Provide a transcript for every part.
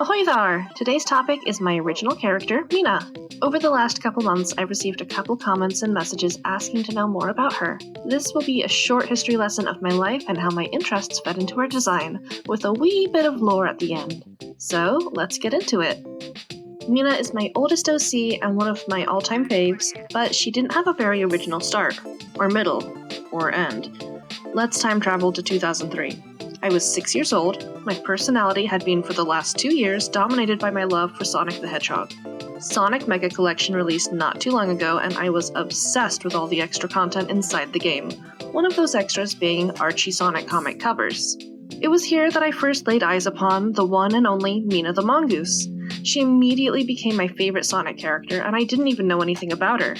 Ahoy there! Today's topic is my original character, Mina. Over the last couple months, I've received a couple comments and messages asking to know more about her. This will be a short history lesson of my life and how my interests fed into her design, with a wee bit of lore at the end. So, let's get into it. Mina is my oldest OC and one of my all-time faves, but she didn't have a very original start, or middle, or end. Let's time travel to 2003. I was 6 years old. My personality had been for the last 2 years dominated by my love for Sonic the Hedgehog. Sonic Mega Collection released not too long ago, and I was obsessed with all the extra content inside the game, one of those extras being Archie Sonic comic covers. It was here that I first laid eyes upon the one and only Mina the Mongoose. She immediately became my favorite Sonic character, and I didn't even know anything about her.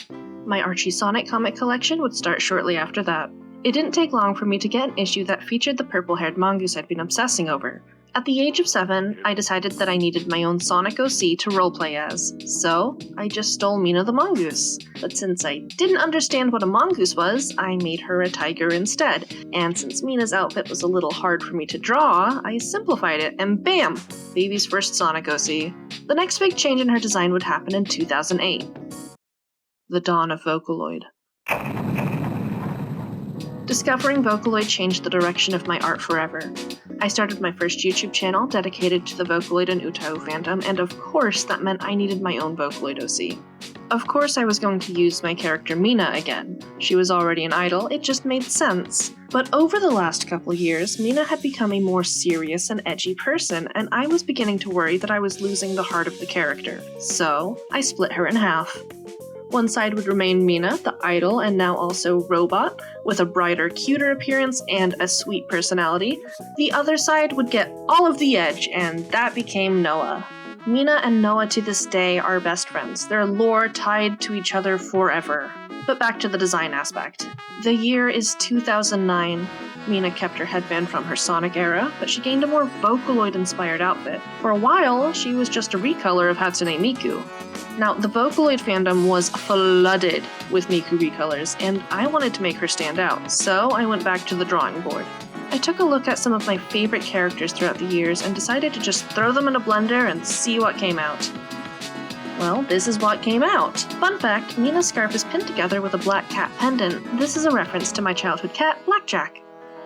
My Archie Sonic comic collection would start shortly after that. It didn't take long for me to get an issue that featured the purple-haired mongoose I'd been obsessing over. At the age of 7, I decided that I needed my own Sonic OC to roleplay as, so I just stole Mina the Mongoose. But since I didn't understand what a mongoose was, I made her a tiger instead, and since Mina's outfit was a little hard for me to draw, I simplified it, and bam! Baby's first Sonic OC. The next big change in her design would happen in 2008. The dawn of Vocaloid. Discovering Vocaloid changed the direction of my art forever. I started my first YouTube channel dedicated to the Vocaloid and Utao fandom, and of course that meant I needed my own Vocaloid OC. Of course I was going to use my character Mina again. She was already an idol, it just made sense. But over the last couple years, Mina had become a more serious and edgy person, and I was beginning to worry that I was losing the heart of the character. So, I split her in half. One side would remain Mina, the idol and now also robot, with a brighter, cuter appearance and a sweet personality. The other side would get all of the edge, and that became Noah. Mina and Noah to this day are best friends, their lore tied to each other forever. But back to the design aspect. The year is 2009. Mina kept her headband from her Sonic era, but she gained a more Vocaloid-inspired outfit. For a while, she was just a recolor of Hatsune Miku. Now, the Vocaloid fandom was flooded with Miku recolors, and I wanted to make her stand out, so I went back to the drawing board. I took a look at some of my favorite characters throughout the years and decided to just throw them in a blender and see what came out. Well, this is what came out. Fun fact, Mina's scarf is pinned together with a black cat pendant. This is a reference to my childhood cat, Blackjack.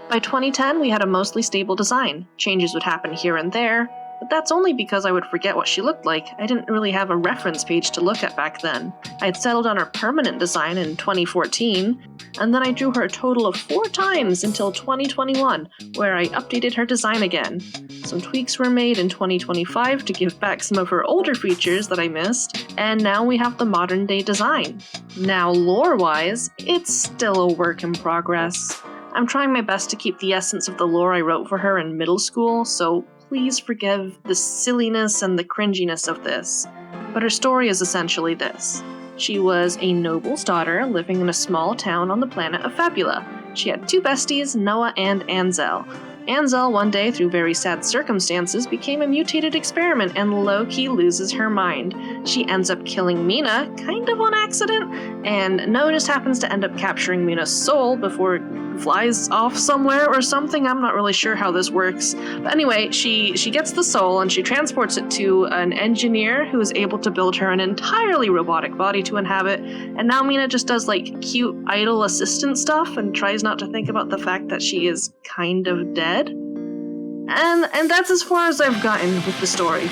By 2010, we had a mostly stable design. Changes would happen here and there, but that's only because I would forget what she looked like. I didn't really have a reference page to look at back then. I had settled on her permanent design in 2014, and then I drew her a total of 4 times until 2021, where I updated her design again. Some tweaks were made in 2025 to give back some of her older features that I missed, and now we have the modern day design. Now, lore-wise, it's still a work in progress. I'm trying my best to keep the essence of the lore I wrote for her in middle school, so please forgive the silliness and the cringiness of this. But her story is essentially this. She was a noble's daughter living in a small town on the planet of Fabula. She had 2 besties, Noah and Anzel. Anzel, one day, through very sad circumstances, became a mutated experiment and low-key loses her mind. She ends up killing Mina, kind of on accident, and Noah just happens to end up capturing Mina's soul before it flies off somewhere or something. I'm not really sure how this works. But anyway, she gets the soul and she transports it to an engineer who is able to build her an entirely robotic body to inhabit, and now Mina just does like cute idol assistant stuff and tries not to think about the fact that she is kind of dead. And that's as far as I've gotten with the story.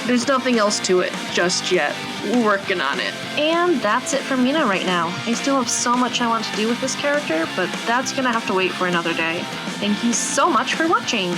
There's nothing else to it just yet. We're working on it. And that's it for Mina right now. I still have so much I want to do with this character, but that's gonna have to wait for another day. Thank you so much for watching!